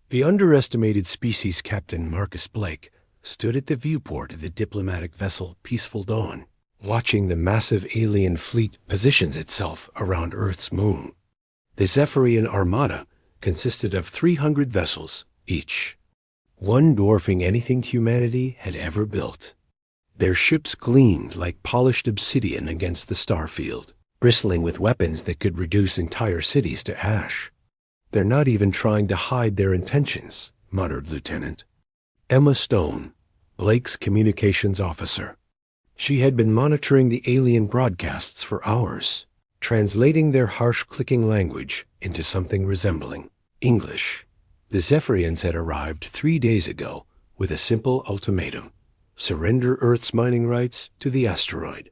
The underestimated species captain Marcus Blake stood at the viewport of the diplomatic vessel Peaceful Dawn, watching the massive alien fleet positions itself around Earth's moon. The Zephyrian Armada consisted of 300 vessels each, one dwarfing anything humanity had ever built. Their ships gleamed like polished obsidian against the starfield, bristling with weapons that could reduce entire cities to ash. "They're not even trying to hide their intentions," muttered Lieutenant Emma Stone, Blake's communications officer. She had been monitoring the alien broadcasts for hours, translating their harsh clicking language into something resembling English. The Zephyrians had arrived 3 days ago with a simple ultimatum: surrender Earth's mining rights to the asteroid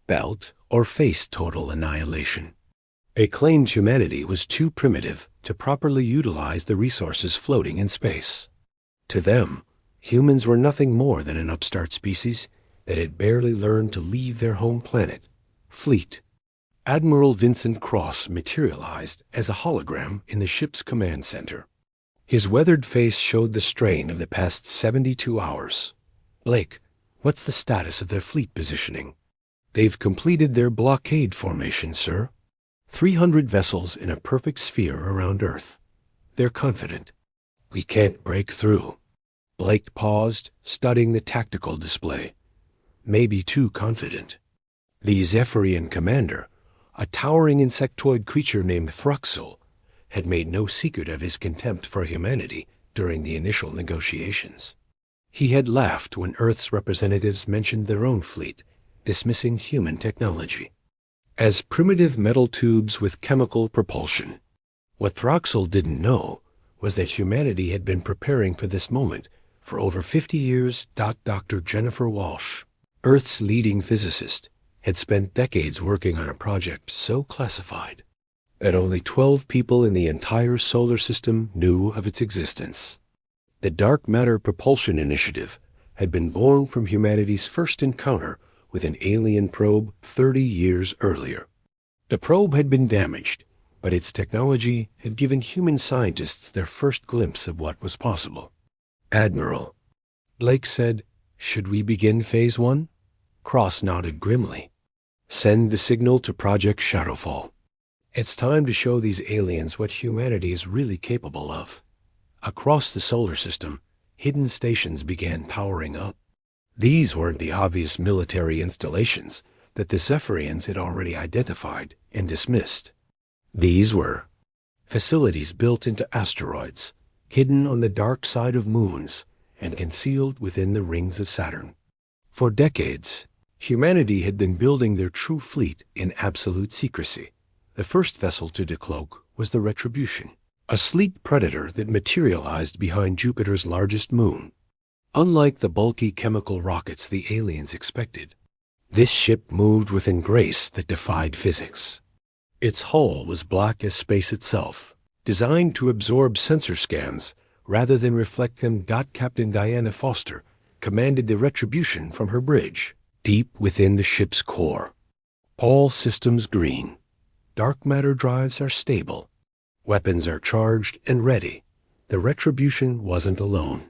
belt or face total annihilation. They claimed humanity was too primitive to properly utilize the resources floating in space. To them, humans were nothing more than an upstart species that had barely learned to leave their home planet, Fleet. Admiral Vincent Cross materialized as a hologram in the ship's command center. His weathered face showed the strain of the past 72 hours. "Blake, what's the status of their fleet positioning?" "They've completed their blockade formation, sir. 300 vessels in a perfect sphere around Earth. They're confident." "We can't break through." Blake paused, studying the tactical display. Maybe too confident. The Zephyrian commander, a towering insectoid creature named Thruxel, had made no secret of his contempt for humanity during the initial negotiations. He had laughed when Earth's representatives mentioned their own fleet, dismissing human technology as primitive metal tubes with chemical propulsion. What Thruxel didn't know was that humanity had been preparing for this moment for over 50 years. Dr. Jennifer Walsh, Earth's leading physicist, had spent decades working on a project so classified that only 12 people in the entire solar system knew of its existence. The Dark Matter Propulsion Initiative had been born from humanity's first encounter with an alien probe 30 years earlier. The probe had been damaged, but its technology had given human scientists their first glimpse of what was possible. "Admiral," Blake said, "should we begin Phase 1? Cross nodded grimly. "Send the signal to Project Shadowfall. It's time to show these aliens what humanity is really capable of." Across the solar system, hidden stations began powering up. These weren't the obvious military installations that the Zephyrians had already identified and dismissed. These were facilities built into asteroids, hidden on the dark side of moons, and concealed within the rings of Saturn. For decades, humanity had been building their true fleet in absolute secrecy. The first vessel to decloak was the Retribution, a sleek predator that materialized behind Jupiter's largest moon. Unlike the bulky chemical rockets the aliens expected, this ship moved with a grace that defied physics. Its hull was black as space itself, designed to absorb sensor scans rather than reflect them. Captain Diana Foster commanded the Retribution from her bridge, deep within the ship's core. "All systems green. Dark matter drives are stable. Weapons are charged and ready." The Retribution wasn't alone.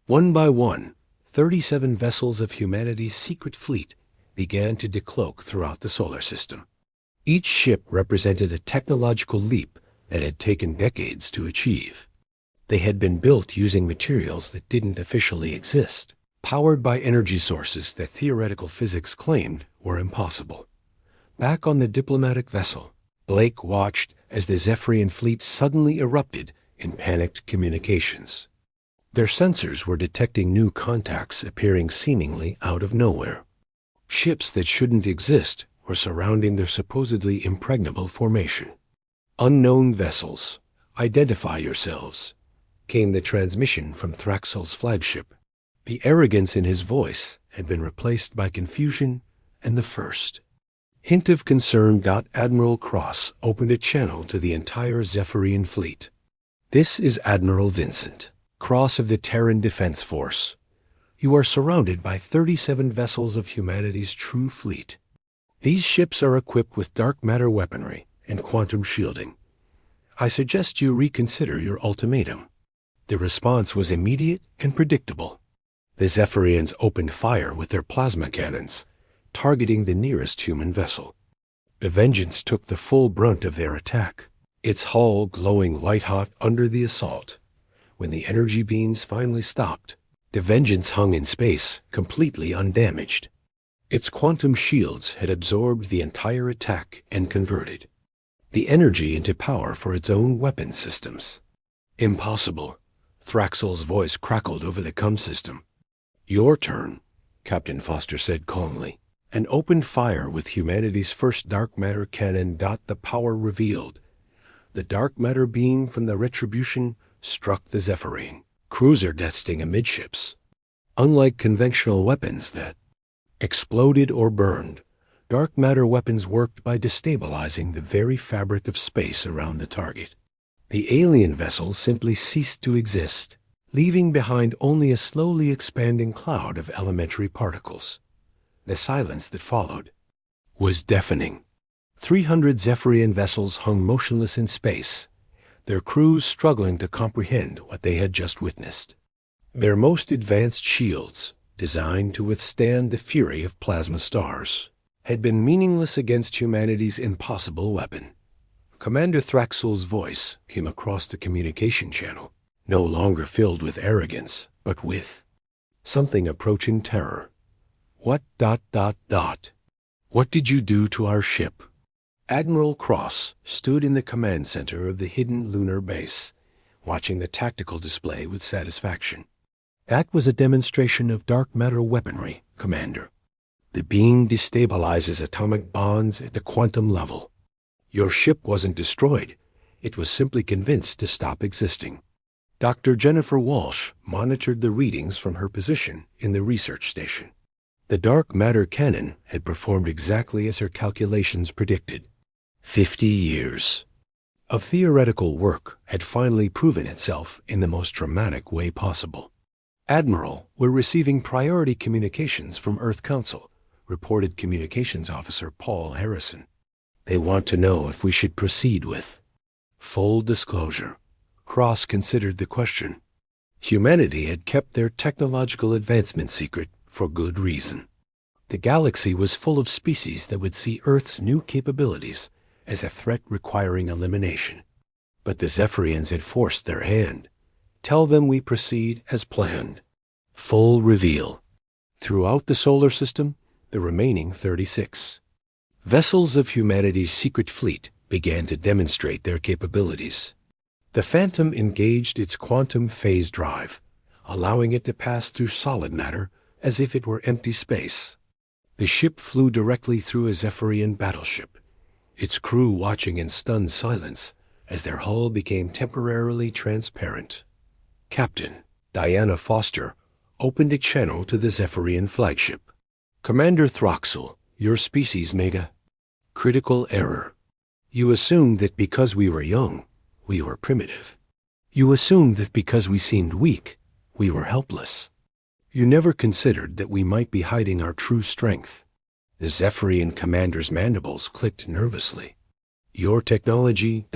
One by one, 37 vessels of humanity's secret fleet began to decloak throughout the solar system. Each ship represented a technological leap that had taken decades to achieve. They had been built using materials that didn't officially exist, powered by energy sources that theoretical physics claimed were impossible. Back on the diplomatic vessel, Blake watched as the Zephyrian fleet suddenly erupted in panicked communications. Their sensors were detecting new contacts appearing seemingly out of nowhere. Ships that shouldn't exist were surrounding their supposedly impregnable formation. "Unknown vessels, identify yourselves," came the transmission from Thruxel's flagship. The arrogance in his voice had been replaced by confusion and the first hint of concern. Admiral Cross opened a channel to the entire Zephyrian fleet. "This is Admiral Vincent Cross of the Terran Defense Force. You are surrounded by 37 vessels of humanity's true fleet. These ships are equipped with dark matter weaponry and quantum shielding. I suggest you reconsider your ultimatum." The response was immediate and predictable. The Zephyrians opened fire with their plasma cannons, targeting the nearest human vessel. The Vengeance took the full brunt of their attack, its hull glowing white-hot under the assault. When the energy beams finally stopped, the Vengeance hung in space, completely undamaged. Its quantum shields had absorbed the entire attack and converted the energy into power for its own weapon systems. Impossible. Thraxel's voice crackled over the comm system. Your turn, Captain Foster said calmly, and opened fire with humanity's first dark matter cannon. The power revealed. The dark matter beam from the Retribution struck the Zephyrian cruiser Death Sting amidships. Unlike conventional weapons that exploded or burned, dark matter weapons worked by destabilizing the very fabric of space around the target. The alien vessel simply ceased to exist, leaving behind only a slowly expanding cloud of elementary particles. The silence that followed was deafening. 300 Zephyrian vessels hung motionless in space, their crews struggling to comprehend what they had just witnessed. Their most advanced shields, designed to withstand the fury of plasma stars, had been meaningless against humanity's impossible weapon. Commander Thraxel's voice came across the communication channel, no longer filled with arrogance, but with something approaching terror. What? What did you do to our ship? Admiral Cross stood in the command center of the hidden lunar base, watching the tactical display with satisfaction. That was a demonstration of dark matter weaponry, Commander. The beam destabilizes atomic bonds at the quantum level. Your ship wasn't destroyed. It was simply convinced to stop existing. Dr. Jennifer Walsh monitored the readings from her position in the research station. The dark matter cannon had performed exactly as her calculations predicted. 50 years of theoretical work had finally proven itself in the most dramatic way possible. Admiral, we're receiving priority communications from Earth Council, reported Communications Officer Paul Harrison. They want to know if we should proceed with full disclosure. Cross considered the question. Humanity had kept their technological advancement secret for good reason. The galaxy was full of species that would see Earth's new capabilities as a threat requiring elimination. But the Zephyrians had forced their hand. Tell them we proceed as planned. Full reveal. Throughout the solar system, the remaining 36 vessels of humanity's secret fleet began to demonstrate their capabilities. The Phantom engaged its quantum phase drive, allowing it to pass through solid matter as if it were empty space. The ship flew directly through a Zephyrian battleship, its crew watching in stunned silence as their hull became temporarily transparent. Captain Diana Foster opened a channel to the Zephyrian flagship. Commander Thraxel, your species made a critical error. You assumed that because we were young, we were primitive. You assumed that because we seemed weak, we were helpless. You never considered that we might be hiding our true strength. The Zephyrian commander's mandibles clicked nervously. Your technology,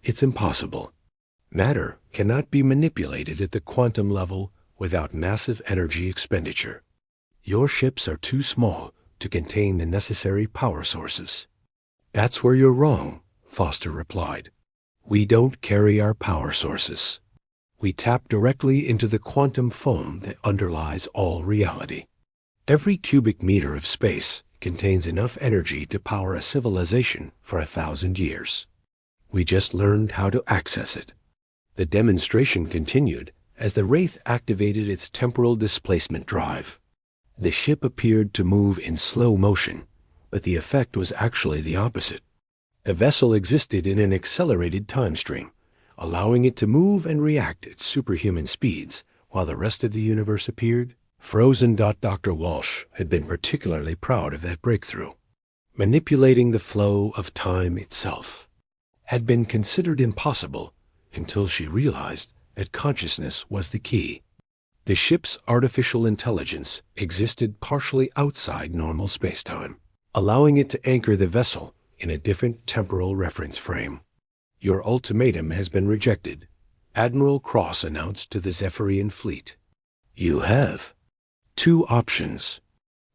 it's impossible. Matter cannot be manipulated at the quantum level without massive energy expenditure. Your ships are too small to contain the necessary power sources. That's where you're wrong, Foster replied. We don't carry our power sources. We tap directly into the quantum foam that underlies all reality. Every cubic meter of space contains enough energy to power a civilization for 1,000 years. We just learned how to access it. The demonstration continued as the Wraith activated its temporal displacement drive. The ship appeared to move in slow motion, but the effect was actually the opposite. The vessel existed in an accelerated time stream, allowing it to move and react at superhuman speeds, while the rest of the universe appeared frozen. Dr. Walsh had been particularly proud of that breakthrough. Manipulating the flow of time itself had been considered impossible until she realized that consciousness was the key. The ship's artificial intelligence existed partially outside normal spacetime, allowing it to anchor the vessel in a different temporal reference frame. Your ultimatum has been rejected. Admiral Cross announced to the Zephyrian fleet. You have 2 options.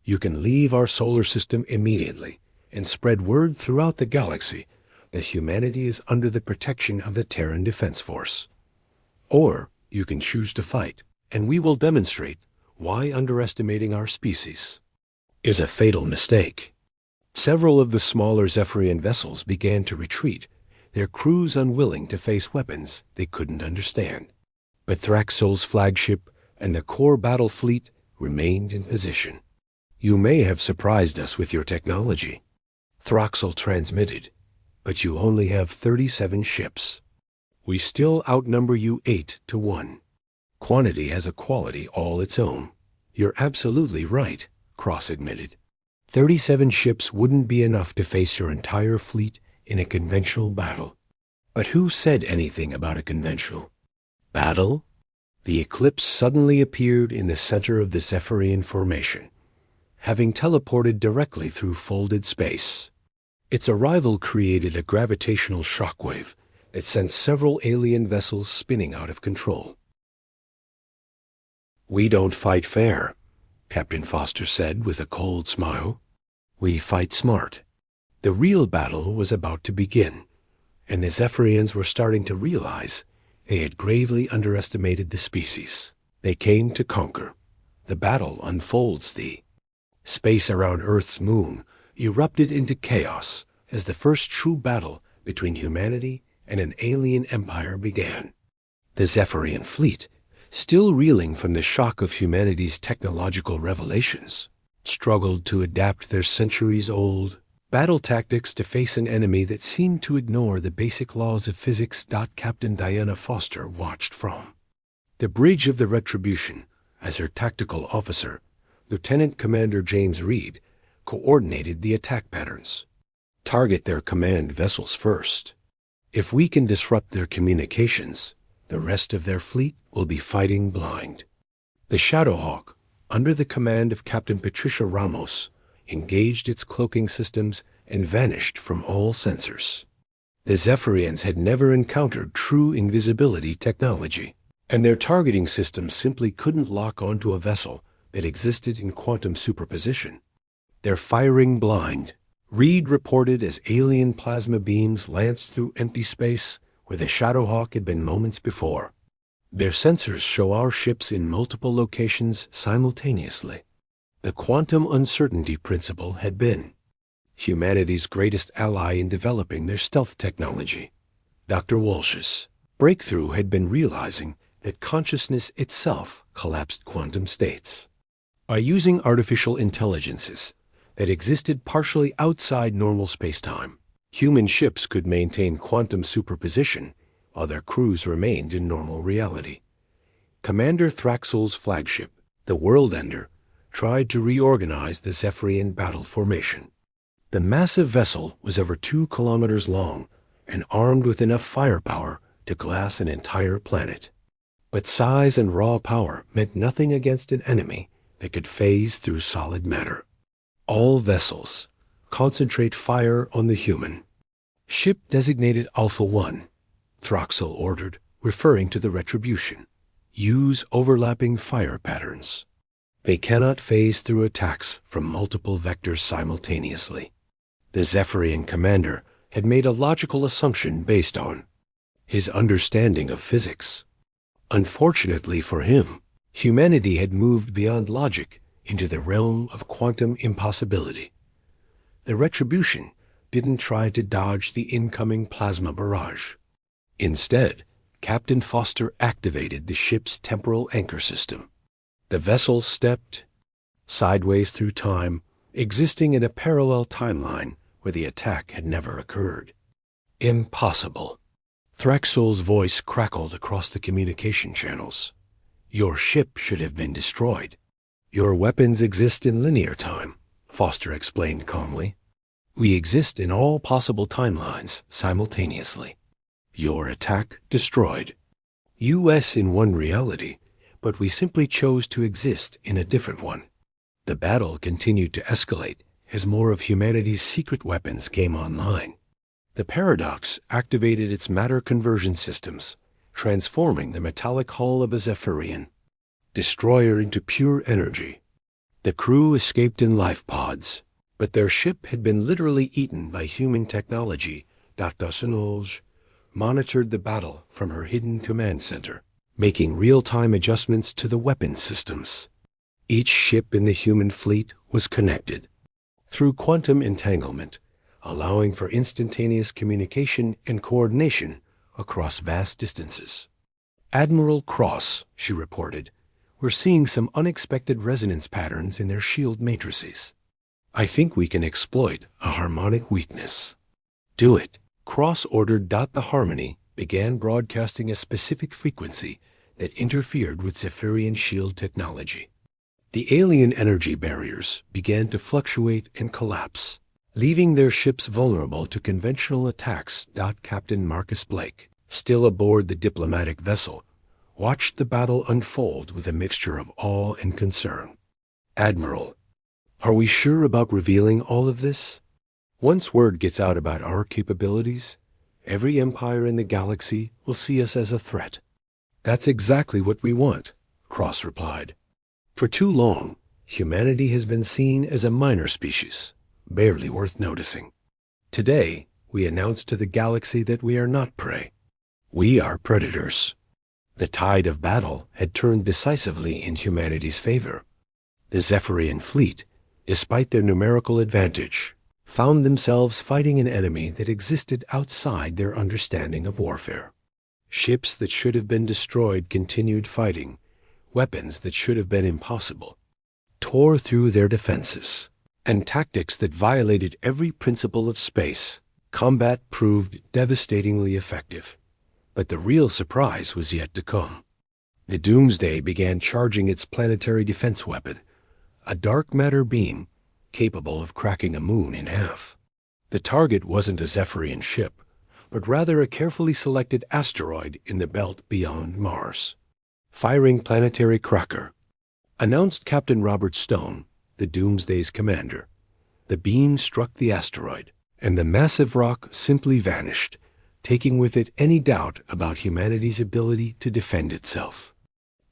You can leave our solar system immediately and spread word throughout the galaxy that humanity is under the protection of the Terran Defense Force. Or you can choose to fight, and we will demonstrate why underestimating our species is a fatal mistake. Several of the smaller Zephyrian vessels began to retreat, their crews unwilling to face weapons they couldn't understand. But Thraxol's flagship and the core battle fleet remained in position. You may have surprised us with your technology, Thraxol transmitted, but you only have 37 ships. We still outnumber you 8 to 1. Quantity has a quality all its own. You're absolutely right, Cross admitted. 37 ships wouldn't be enough to face your entire fleet in a conventional battle. But who said anything about a conventional battle? The eclipse suddenly appeared in the center of the Zephyrian formation, having teleported directly through folded space. Its arrival created a gravitational shockwave that sent several alien vessels spinning out of control. We don't fight fair, Captain Foster said with a cold smile. We fight smart. The real battle was about to begin, and the Zephyrians were starting to realize they had gravely underestimated the species. They came to conquer. The battle unfolds. The space around Earth's moon erupted into chaos as the first true battle between humanity and an alien empire began. The Zephyrian fleet, still reeling from the shock of humanity's technological revelations, struggled to adapt their centuries-old battle tactics to face an enemy that seemed to ignore the basic laws of physics. Captain Diana Foster watched from the bridge of the Retribution as her tactical officer. Lieutenant Commander James Reed coordinated the attack patterns. Target their command vessels first. If we can disrupt their communications, the rest of their fleet will be fighting blind. The Shadowhawk, under the command of Captain Patricia Ramos, engaged its cloaking systems and vanished from all sensors. The Zephyrians had never encountered true invisibility technology, and their targeting systems simply couldn't lock onto a vessel that existed in quantum superposition. They're firing blind, Reed reported as alien plasma beams lanced through empty space where the Shadowhawk had been moments before. Their sensors show our ships in multiple locations simultaneously. The quantum uncertainty principle had been humanity's greatest ally in developing their stealth technology. Dr. Walsh's breakthrough had been realizing that consciousness itself collapsed quantum states. By using artificial intelligences that existed partially outside normal spacetime, human ships could maintain quantum superposition while their crews remained in normal reality. Commander Thraxol's flagship, the World Ender, tried to reorganize the Zephyrian battle formation. The massive vessel was over 2 kilometers long and armed with enough firepower to glass an entire planet. But size and raw power meant nothing against an enemy that could phase through solid matter. All vessels concentrate fire on the human. Ship designated Alpha 1, Thraxol ordered, referring to the Retribution. Use overlapping fire patterns. They cannot phase through attacks from multiple vectors simultaneously. The Zephyrian commander had made a logical assumption based on his understanding of physics. Unfortunately for him, humanity had moved beyond logic into the realm of quantum impossibility. The Retribution didn't try to dodge the incoming plasma barrage. Instead, Captain Foster activated the ship's temporal anchor system. The vessel stepped sideways through time, existing in a parallel timeline where the attack had never occurred. Impossible. Thraxol's voice crackled across the communication channels. Your ship should have been destroyed. Your weapons exist in linear time, Foster explained calmly. We exist in all possible timelines simultaneously. Your attack destroyed. US in one reality, but we simply chose to exist in a different one. The battle continued to escalate as more of humanity's secret weapons came online. The Paradox activated its matter conversion systems, transforming the metallic hull of a Zephyrian destroyer into pure energy. The crew escaped in life pods, but their ship had been literally eaten by human technology. Dr. Sinolge monitored the battle from her hidden command center, making real-time adjustments to the weapons systems. Each ship in the human fleet was connected through quantum entanglement, allowing for instantaneous communication and coordination across vast distances. "Admiral Cross," she reported, "we're seeing some unexpected resonance patterns in their shield matrices. I think we can exploit a harmonic weakness." "Do it." Cross ordered. The harmony began broadcasting a specific frequency that interfered with Zephyrian shield technology. The alien energy barriers began to fluctuate and collapse, leaving their ships vulnerable to conventional attacks. Captain Marcus Blake, still aboard the diplomatic vessel, watched the battle unfold with a mixture of awe and concern. "Admiral, are we sure about revealing all of this? Once word gets out about our capabilities, every empire in the galaxy will see us as a threat." "That's exactly what we want," Cross replied. "For too long, humanity has been seen as a minor species, barely worth noticing. Today, we announce to the galaxy that we are not prey. We are predators." The tide of battle had turned decisively in humanity's favor. The Zephyrian fleet, despite their numerical advantage, found themselves fighting an enemy that existed outside their understanding of warfare. Ships that should have been destroyed continued fighting. Weapons that should have been impossible tore through their defenses, and tactics that violated every principle of space. Combat proved devastatingly effective. But the real surprise was yet to come. The Doomsday began charging its planetary defense weapon, a dark matter beam capable of cracking a moon in half. The target wasn't a Zephyrian ship, but rather a carefully selected asteroid in the belt beyond Mars. "Firing planetary cracker," announced Captain Robert Stone, the Doomsday's commander. The beam struck the asteroid, and the massive rock simply vanished, taking with it any doubt about humanity's ability to defend itself.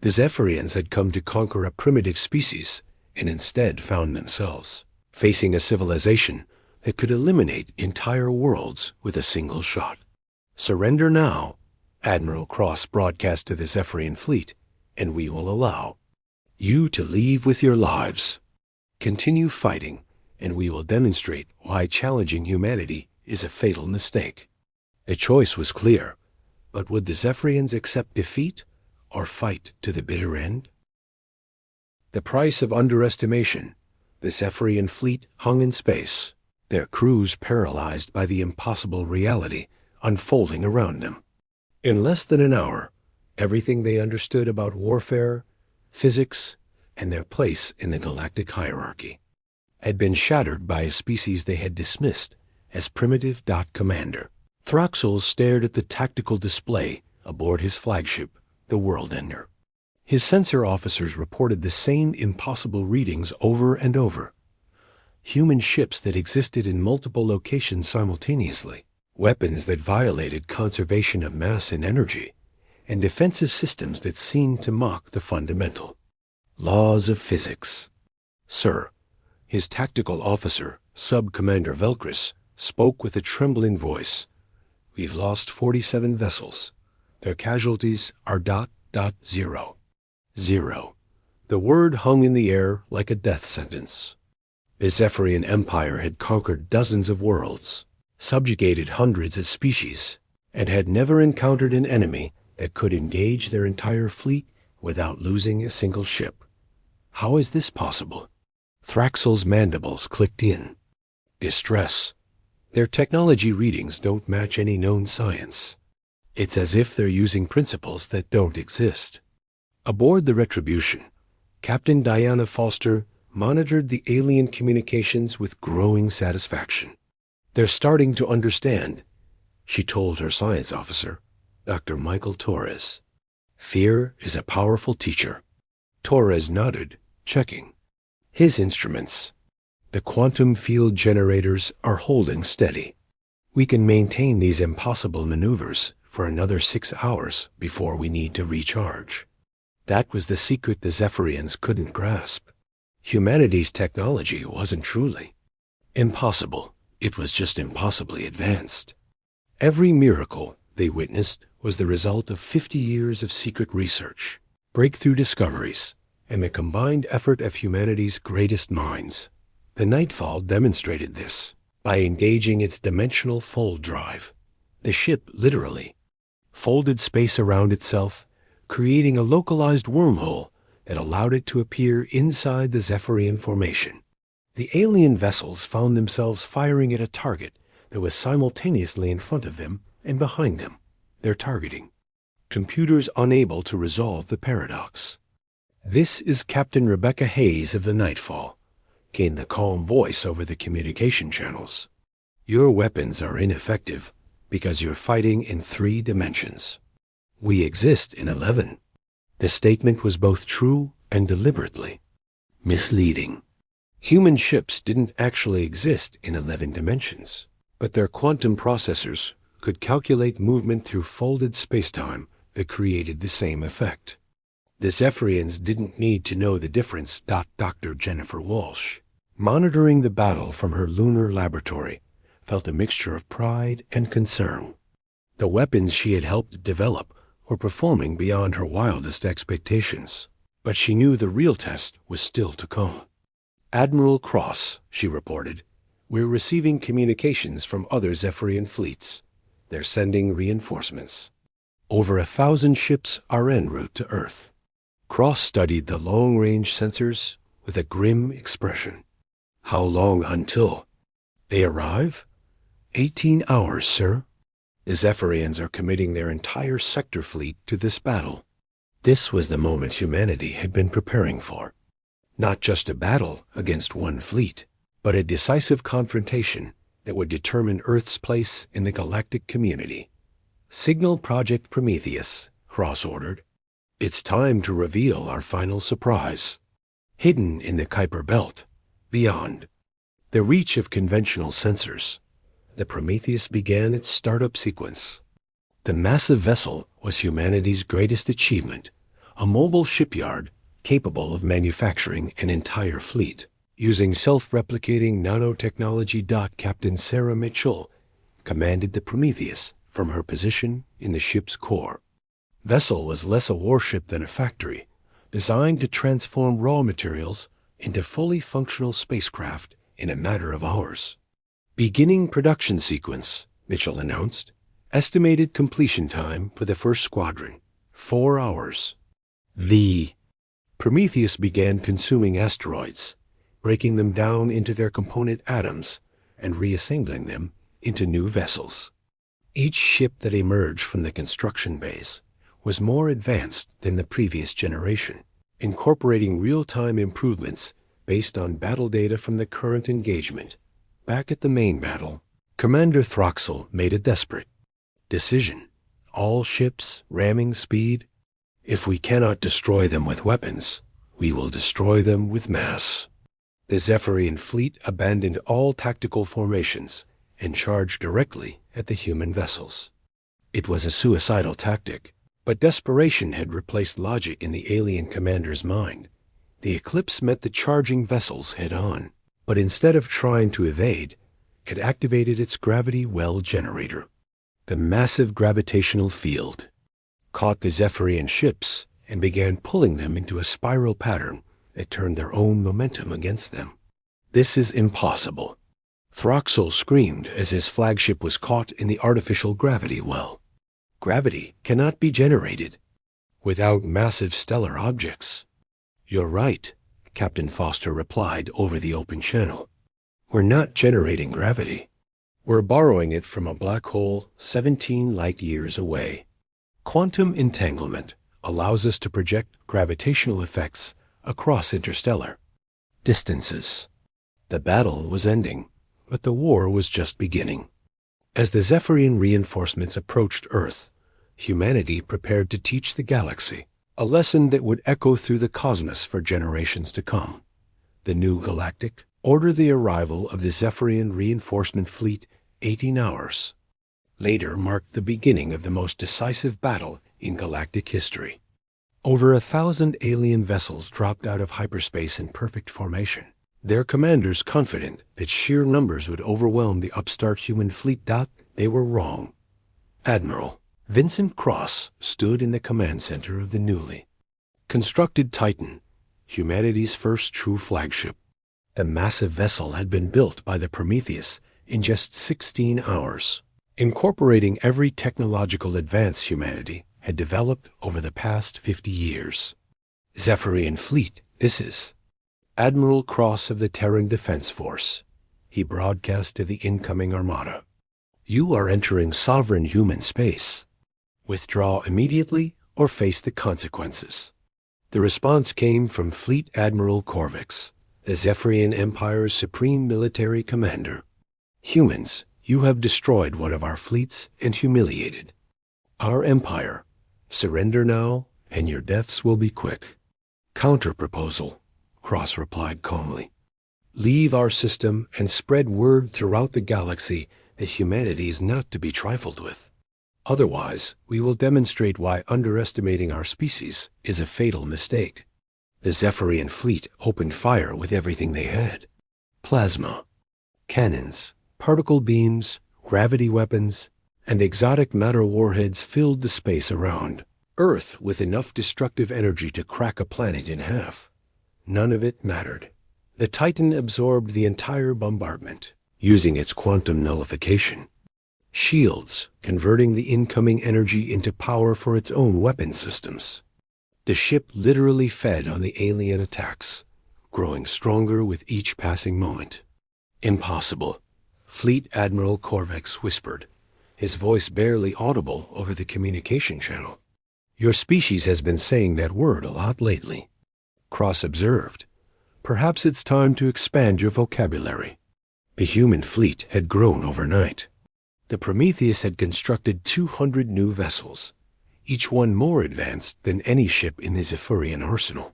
The Zephyrians had come to conquer a primitive species, and instead found themselves facing a civilization that could eliminate entire worlds with a single shot. "Surrender now," Admiral Cross broadcast to the Zephyrian fleet, "and we will allow you to leave with your lives. Continue fighting, and we will demonstrate why challenging humanity is a fatal mistake." The choice was clear, but would the Zephyrians accept defeat or fight to the bitter end? The price of underestimation. The Zephyrian fleet hung in space, their crews paralyzed by the impossible reality unfolding around them. In less than an hour, everything they understood about warfare, physics, and their place in the galactic hierarchy had been shattered by a species they had dismissed as primitive. Commander Thraxel stared at the tactical display aboard his flagship, the World Ender. His sensor officers reported the same impossible readings over and over. Human ships that existed in multiple locations simultaneously, weapons that violated conservation of mass and energy, and defensive systems that seemed to mock the fundamental laws of physics. "Sir," his tactical officer, Sub-Commander Velcris, spoke with a trembling voice, "we've lost 47 vessels. Their casualties are ... 0. Zero. The word hung in the air like a death sentence. The Zephyrian Empire had conquered dozens of worlds, subjugated hundreds of species, and had never encountered an enemy that could engage their entire fleet without losing a single ship. How is this possible? Thraxel's mandibles clicked in. Distress. Their technology readings don't match any known science. It's as if they're using principles that don't exist. Aboard the Retribution, Captain Diana Foster monitored the alien communications with growing satisfaction. They're starting to understand, she told her science officer, Dr. Michael Torres. Fear is a powerful teacher. Torres nodded, checking. His instruments. The quantum field generators are holding steady. We can maintain these impossible maneuvers for another 6 hours before we need to recharge. That was the secret the Zephyrians couldn't grasp. Humanity's technology wasn't truly impossible. It was just impossibly advanced. Every miracle they witnessed was the result of 50 years of secret research, breakthrough discoveries, and the combined effort of humanity's greatest minds. The Nightfall demonstrated this by engaging its dimensional fold drive. The ship literally folded space around itself, creating a localized wormhole that allowed it to appear inside the Zephyrian formation. The alien vessels found themselves firing at a target that was simultaneously in front of them and behind them, their targeting. Computers unable to resolve the paradox. "This is Captain Rebecca Hayes of the Nightfall," came the calm voice over the communication channels. "Your weapons are ineffective because you're fighting in 3 dimensions. We exist in 11. The statement was both true and deliberately misleading. Human ships didn't actually exist in 11 dimensions, but their quantum processors could calculate movement through folded spacetime that created the same effect. The Zephyrians didn't need to know the difference. Dr. Jennifer Walsh, monitoring the battle from her lunar laboratory, felt a mixture of pride and concern. The weapons she had helped develop were performing beyond her wildest expectations, but she knew the real test was still to come. "Admiral Cross," she reported, "we're receiving communications from other Zephyrian fleets. They're sending reinforcements. Over 1,000 ships are en route to Earth." Cross studied the long-range sensors with a grim expression. "How long until they arrive?" 18 hours, sir. The Zephyrians are committing their entire sector fleet to this battle. This was the moment humanity had been preparing for. Not just a battle against one fleet, but a decisive confrontation that would determine Earth's place in the galactic community. "Signal Project Prometheus," Cross ordered. "It's time to reveal our final surprise." Hidden in the Kuiper Belt, beyond the reach of conventional sensors, the Prometheus began its startup sequence. The massive vessel was humanity's greatest achievement, a mobile shipyard capable of manufacturing an entire fleet. Using self-replicating nanotechnology. Captain Sarah Mitchell commanded the Prometheus from her position in the ship's core. Vessel was less a warship than a factory, designed to transform raw materials into fully functional spacecraft in a matter of hours. "Beginning production sequence," Mitchell announced. "Estimated completion time for the first squadron, 4 hours." The Prometheus began consuming asteroids, breaking them down into their component atoms and reassembling them into new vessels. Each ship that emerged from the construction base was more advanced than the previous generation, incorporating real-time improvements based on battle data from the current engagement. Back at the main battle, Commander Throxell made a desperate decision. All ships ramming speed. "If we cannot destroy them with weapons, we will destroy them with mass." The Zephyrian fleet abandoned all tactical formations and charged directly at the human vessels. It was a suicidal tactic, but desperation had replaced logic in the alien commander's mind. The Eclipse met the charging vessels head-on, but instead of trying to evade, it activated its gravity well generator. The massive gravitational field caught the Zephyrian ships and began pulling them into a spiral pattern that turned their own momentum against them. "This is impossible," Throxell screamed as his flagship was caught in the artificial gravity well. "Gravity cannot be generated without massive stellar objects." "You're right," Captain Foster replied over the open channel. "We're not generating gravity. We're borrowing it from a black hole 17 light-years away. Quantum entanglement allows us to project gravitational effects across interstellar distances." The battle was ending, but the war was just beginning. As the Zephyrian reinforcements approached Earth, humanity prepared to teach the galaxy a lesson that would echo through the cosmos for generations to come. The new Galactic ordered the arrival of the Zephyrian reinforcement fleet 18 hours later marked the beginning of the most decisive battle in galactic history. Over 1,000 alien vessels dropped out of hyperspace in perfect formation, their commanders confident that sheer numbers would overwhelm the upstart human fleet. They were wrong. Admiral Vincent Cross stood in the command center of the newly constructed Titan, humanity's first true flagship. The massive vessel had been built by the Prometheus in just 16 hours, incorporating every technological advance humanity had developed over the past 50 years. Zephyrian fleet, this is Admiral Cross of the Terran Defense Force. He broadcast to the incoming armada. You are entering sovereign human space. Withdraw immediately or face the consequences. The response came from Fleet Admiral Corvix, the Zephyrian Empire's supreme military commander. Humans, you have destroyed one of our fleets and humiliated our empire. Surrender now, and your deaths will be quick. Counter-proposal, Cross replied calmly. Leave our system and spread word throughout the galaxy that humanity is not to be trifled with. Otherwise, we will demonstrate why underestimating our species is a fatal mistake. The Zephyrian fleet opened fire with everything they had. Plasma, cannons, particle beams, gravity weapons, and exotic matter warheads filled the space around Earth with enough destructive energy to crack a planet in half. None of it mattered. The Titan absorbed the entire bombardment, using its quantum nullification shields, converting the incoming energy into power for its own weapon systems. The ship literally fed on the alien attacks, growing stronger with each passing moment. Impossible, Fleet Admiral Corvix whispered, his voice barely audible over the communication channel. Your species has been saying that word a lot lately. Cross observed. Perhaps it's time to expand your vocabulary. The human fleet had grown overnight. The Prometheus had constructed 200 new vessels, each one more advanced than any ship in the Zephyrian arsenal.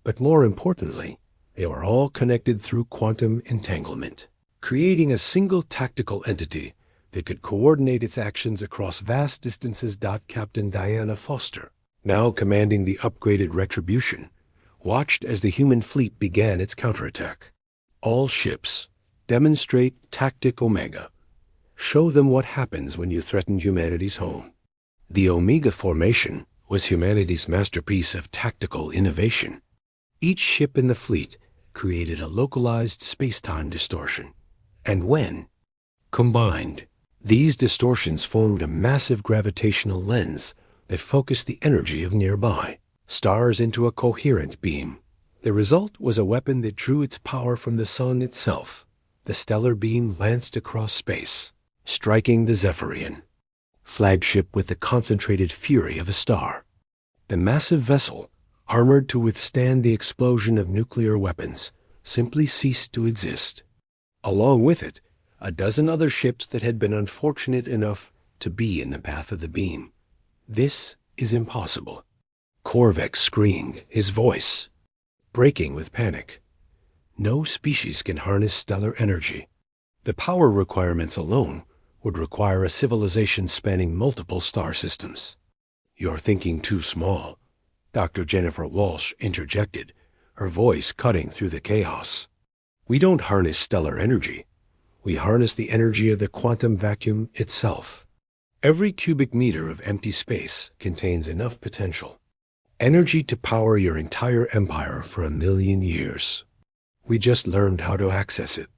But more importantly, they were all connected through quantum entanglement, creating a single tactical entity that could coordinate its actions across vast distances. Captain Diana Foster, now commanding the upgraded Retribution, watched as the human fleet began its counterattack. All ships, demonstrate Tactic Omega. Show them what happens when you threaten humanity's home. The Omega formation was humanity's masterpiece of tactical innovation. Each ship in the fleet created a localized space-time distortion, and when combined, these distortions formed a massive gravitational lens that focused the energy of nearby stars into a coherent beam. The result was a weapon that drew its power from the sun itself. The stellar beam lanced across space, striking the Zephyrian flagship with the concentrated fury of a star. The massive vessel, armored to withstand the explosion of nuclear weapons, simply ceased to exist. Along with it, a dozen other ships that had been unfortunate enough to be in the path of the beam. This is impossible. Corvix screamed, his voice breaking with panic. No species can harness stellar energy. The power requirements alone would require a civilization spanning multiple star systems. You're thinking too small, Dr. Jennifer Walsh interjected, her voice cutting through the chaos. We don't harness stellar energy. We harness the energy of the quantum vacuum itself. Every cubic meter of empty space contains enough potential energy to power your entire empire for 1,000,000 years. We just learned how to access it.